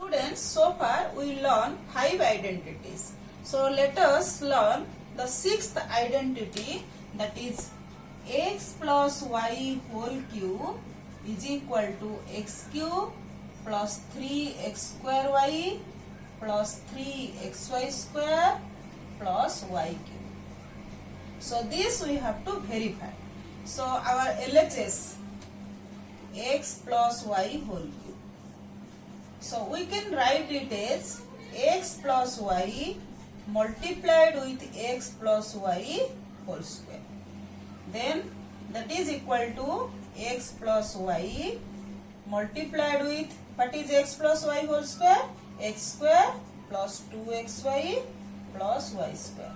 Students, so far we learn 5 identities. So let us learn the 6th identity, that is x plus y whole cube is equal to x cube plus 3x square y plus 3xy square plus y cube. So this we have to verify. So our LHS, x plus y whole cube. So we can write it as x plus y multiplied with x plus y whole square. Then that is equal to x plus y multiplied with, what is x plus y whole square? X square plus 2xy plus y square.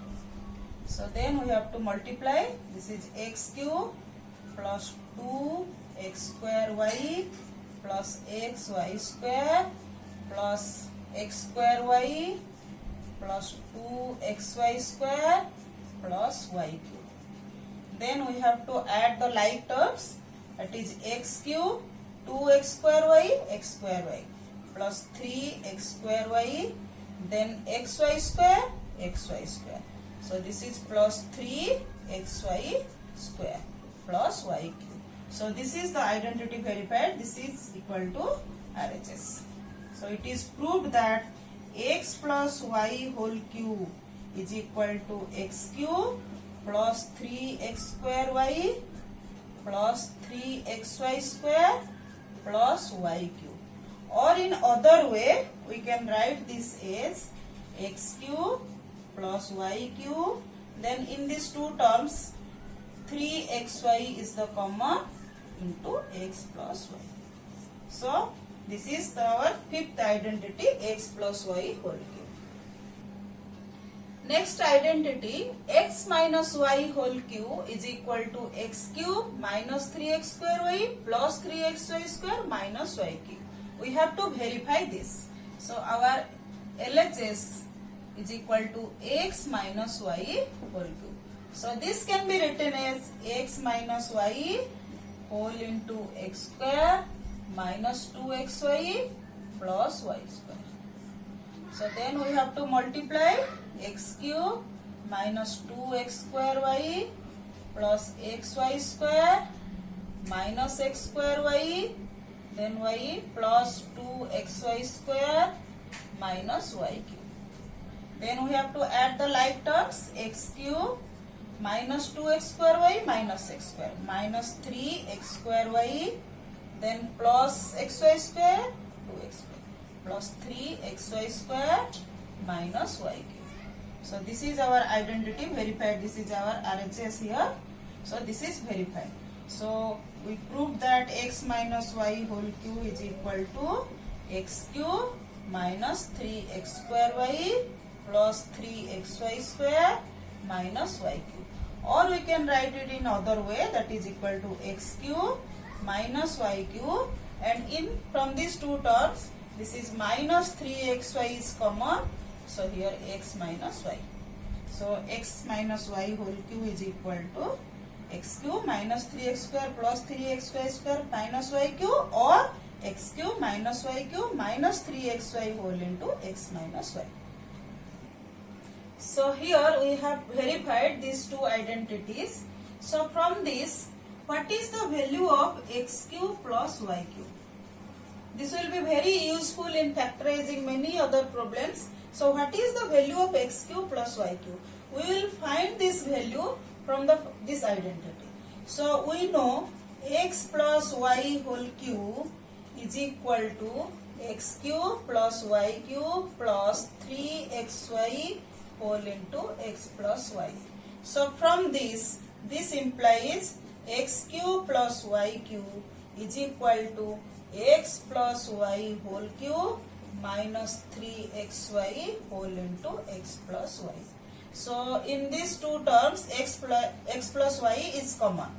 So then we have to multiply. This is x cube plus 2x square y plus xy square plus x square y plus 2xy square plus y cube. Then we have to add the like terms, that is x cube 2x square y plus 3x square y, then xy square. So this is plus 3xy square plus y cube. So this is the identity verified. This is equal to RHS. So it is proved that x plus y whole cube is equal to x cube plus 3x square y plus 3xy square plus y cube. Or in other way, we can write this as x cube plus y cube. Then in these two terms, 3xy is the common into x plus y. So this is our 5th identity, x plus y whole cube. Next identity, x minus y whole cube is equal to x cube minus 3x square y plus 3xy square minus y cube. We have to verify this. So our LHS is equal to x minus y whole cube. So this can be written as x minus y whole into x square minus 2xy plus y square. So then we have to multiply x cube minus 2x square y plus xy square minus x square y, then y plus 2xy square minus y cube. Then we have to add the like terms, x cube minus 2x square y minus x square minus 3x square y, then plus xy square 2x square plus 3xy square minus y cube. So this is our identity verified. This is our RHS here. So this is verified. So we proved that x minus y whole cube is equal to x cube minus 3x square y plus 3xy square minus y cube. Or we can write it in other way, that is equal to x cube minus y cube, and in from these two terms this is minus 3xy is common, so here x minus y. So x minus y whole cube is equal to x cube minus 3x square plus 3xy square minus y cube, or x cube minus y cube minus 3xy whole into x minus y. So here we have verified these two identities. So from this, what is the value of x cube plus y cube? This will be very useful in factorizing many other problems. So what is the value of x cube plus y cube? We will find this value from this identity. So we know x plus y whole cube is equal to x cube plus y cube plus 3xy whole into x plus y. So from this implies x cube plus y cube is equal to x plus y whole cube minus 3xy whole into x plus y. So in these two terms, x plus y is common.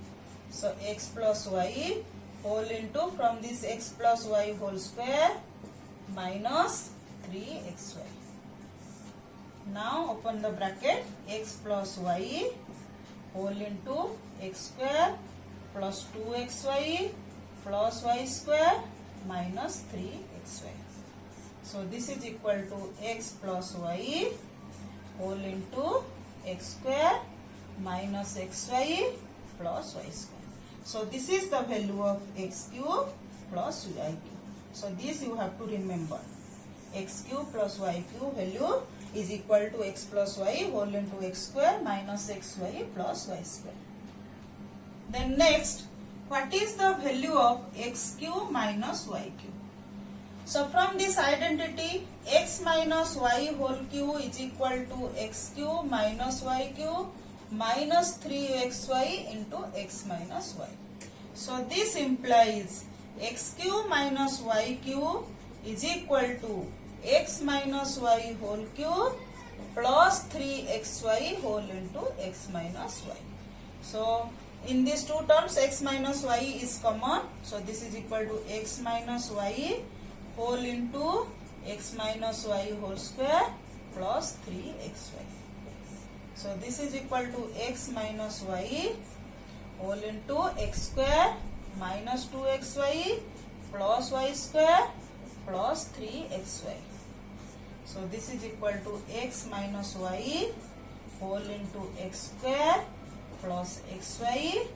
So x plus y whole into, from this x plus y whole square minus 3xy. Now open the bracket, x plus y whole into x square plus 2xy plus y square minus 3xy. So this is equal to x plus y whole into x square minus xy plus y square. So this is the value of x cube plus y cube. So this you have to remember. X cube plus y cube value is equal to x plus y whole into x square minus xy plus y square. Then next, what is the value of x cube minus y cube? So from this identity, x minus y whole cube is equal to x cube minus y cube minus 3xy into x minus y. So this implies x cube minus y cube is equal to x minus y whole cube plus 3xy whole into x minus y. So in these two terms, x minus y is common. So this is equal to x minus y whole into x minus y whole square plus 3xy. So this is equal to x minus y whole into x square minus 2xy plus y square plus 3xy. So this is equal to x minus y whole into x square plus xy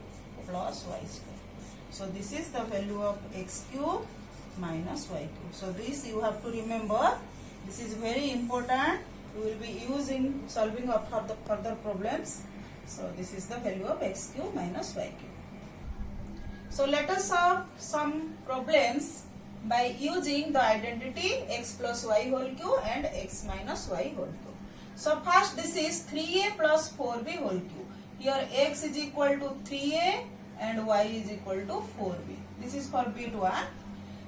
plus y square. So this is the value of x cube minus y cube. So this you have to remember. This is very important. We will be using solving of further problems. So this is the value of x cube minus y cube. So let us solve some problems by using the identity x plus y whole cube and x minus y whole cube. So first this is 3a plus 4b whole cube. Here x is equal to 3a and y is equal to 4b. This is for bit 1.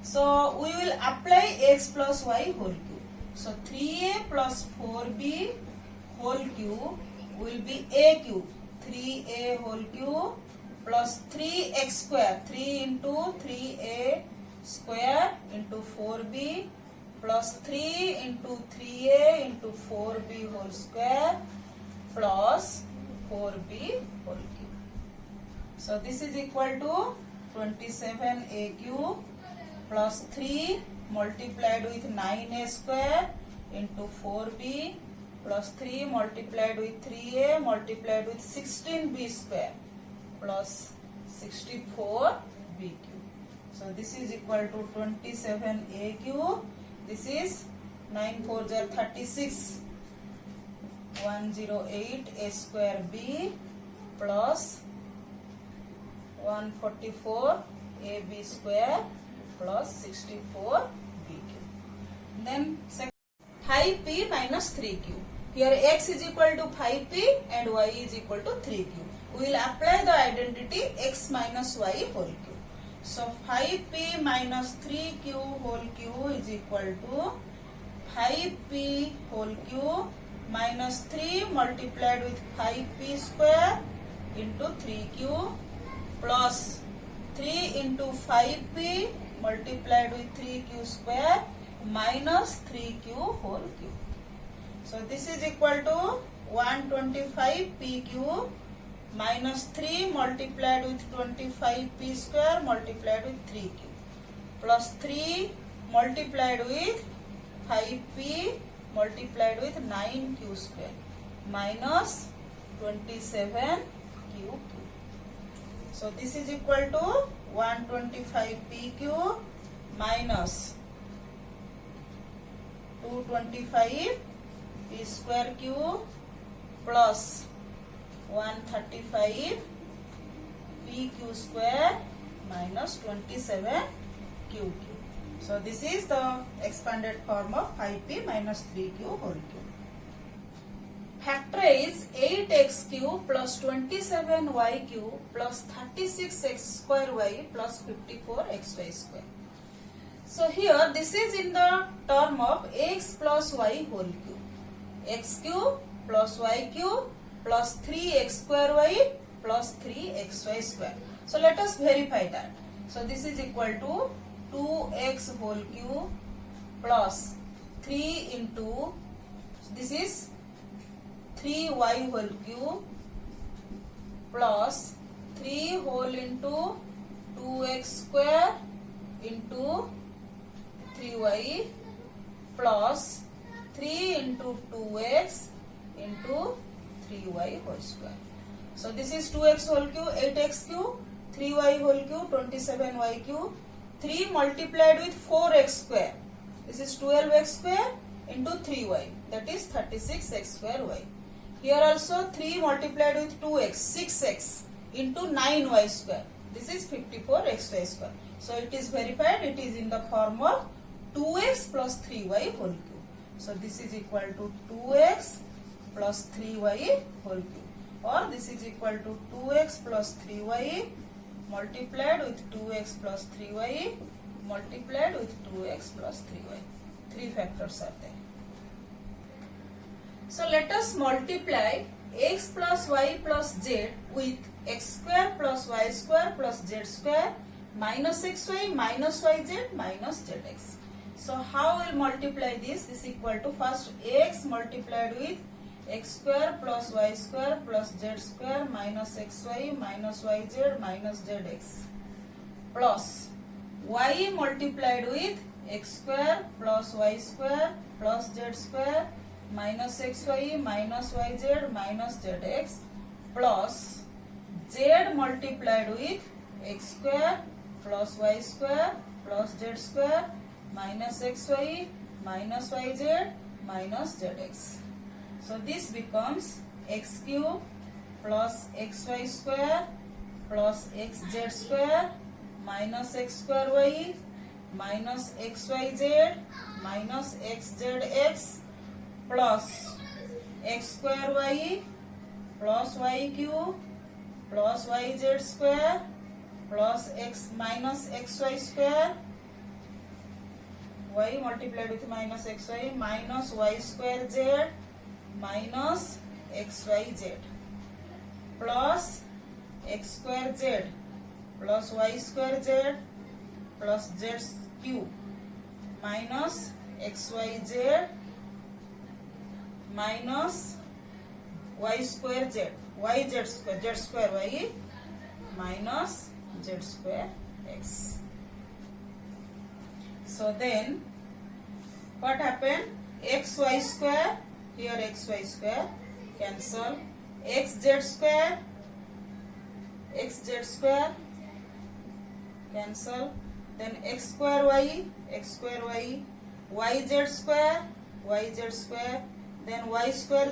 So we will apply x plus y whole cube. So 3a plus 4b whole cube will be a cube. 3a whole cube plus 3x square. 3 into 3a square into 4b plus 3 into 3a into 4b whole square plus 4b whole cube. So this is equal to 27a cube plus 3 multiplied with 9a square into 4b plus 3 multiplied with 3a multiplied with 16b square plus 64b cube. So this is equal to 27a cube. This is 9 4s are 36. 108 a square b plus 144 ab square plus 64 b cube. Then 5p minus 3q. Here x is equal to 5p and y is equal to 3q. We will apply the identity x minus y whole cube. So 5p minus 3q whole cube is equal to 5p whole cube minus 3 multiplied with 5p square into 3q plus 3 into 5p multiplied with 3q square minus 3q whole cube. So this is equal to 125p cube minus 3 multiplied with 25p square multiplied with 3q plus 3 multiplied with 5p multiplied with 9q square minus 27q cube. So this is equal to 125p cube minus 225 p square cube plus 135 pq square minus 27 q cube. So this is the expanded form of 5p minus 3q whole cube. Factorize 8x cube plus 27y cube plus 36x square y plus 54xy square. So here this is in the term of x plus y whole cube. X cube plus y cube plus 3x square y plus 3xy square. So let us verify that. So this is equal to 2x whole cube plus 3 into, this is 3y whole cube plus 3 whole into 2x square into 3y plus 3 into 2x into 3y whole square. So this is 2x whole cube, 8x cube, 3y whole cube, 27y cube, 3 multiplied with 4x square. This is 12x square into 3y, that is 36x square y. Here also 3 multiplied with 2x, 6x into 9y square. This is 54xy square. So it is verified, it is in the form of 2x plus 3y whole cube. So this is equal to 2x plus 3y whole cube, or this is equal to 2x plus 3y multiplied with 2x plus 3y multiplied with 2x plus 3y. 3 factors are there. So let us multiply x plus y plus z with x square plus y square plus z square minus xy minus yz minus zx. So how will multiply this? This is equal to first x multiplied with x square plus y square plus z square minus xy minus yz minus zx plus y multiplied with x square plus y square plus z square minus xy minus yz minus zx plus z multiplied with x square plus y square plus z square minus xy minus yz minus zx. So this becomes x cube plus xy square plus xz square minus x square y minus xyz minus xzx plus x square y plus y cube plus yz square plus x minus xy square y multiplied with minus xy minus y square z minus xyz plus x square z plus y square z plus z cube minus xyz minus y square z z square y minus z square x. So then what happened? Xy square, here xy square cancel, xz square cancel, then x square y yz square, then y square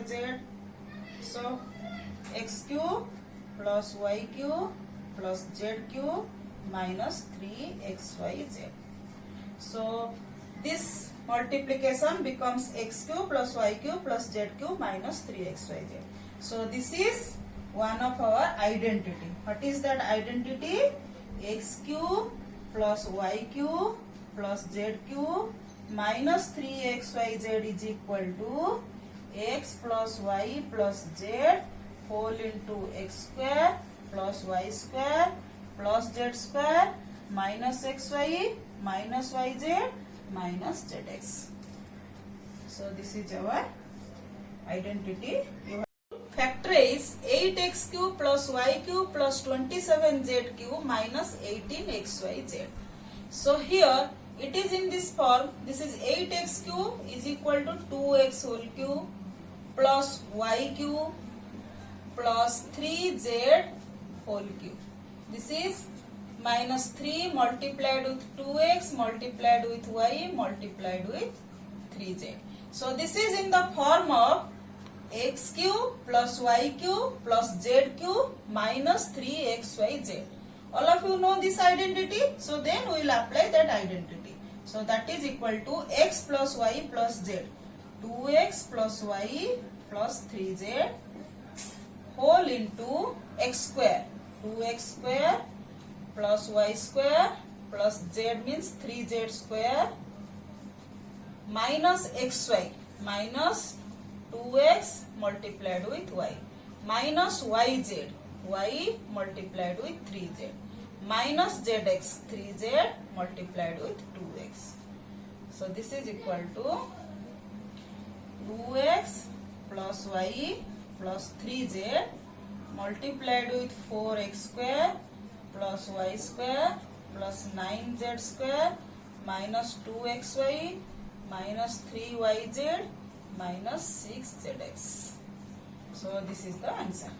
z. So x cube plus y cube plus z cube minus 3xyz. So this multiplication becomes x cube plus y cube plus z cube minus 3xyz. So this is one of our identity. What is that identity? X cube plus y cube plus z cube minus 3xyz is equal to x plus y plus z whole into x square plus y square plus z square minus xy minus yz minus zx. So this is our identity. You have to factorize 8x cube plus y cube plus 27z cube minus 18xyz. So here it is in this form. This is 8x cube is equal to 2x whole cube plus y cube plus 3z whole cube. This is minus 3 multiplied with 2x multiplied with y multiplied with 3z. So this is in the form of x cube plus y cube plus z cube minus 3xyz. All of you know this identity, so then we will apply that identity. So that is equal to x plus y plus z, 2x plus y plus 3z whole into x square, 2x square plus y square plus z means 3z square minus xy minus 2x multiplied with y minus yz, y multiplied with 3z minus zx, 3z multiplied with 2x. So this is equal to 2x plus y plus 3z multiplied with 4x square plus y square plus 9z square minus 2xy minus 3yz minus 6zx. So this is the answer.